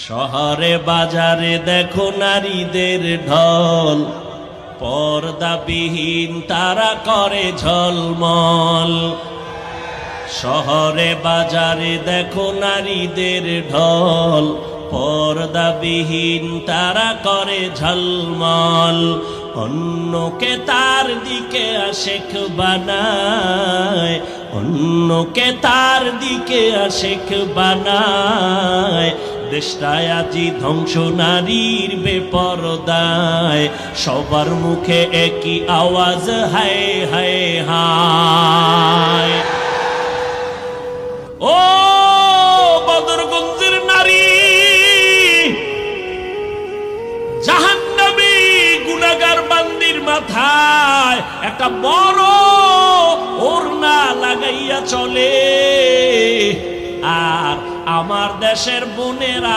শহরে বাজারে দেখো নারীদের ঢল, পর্দাবিহীন তারা করে ঝলমল। শহরে বাজারে দেখো নারীদের ঢল, পর্দাবিহীন তারা করে ঝলমল। অন্যকে তার দিকে আশেক বানায়, অন্যকে তার দিকে আশেক বানায়। দেশটায় আজি ধ্বংস নারীর বেপরদায়, সবার মুখে একই আওয়াজ হায় হায় হায়। ও বদরগঞ্জের নারী, জাহান্নামী গুনাহগার বান্দির মাথায় একটা বড় ওড়না লাগাইয়া চলে, আর আমার দেশের বোনেরা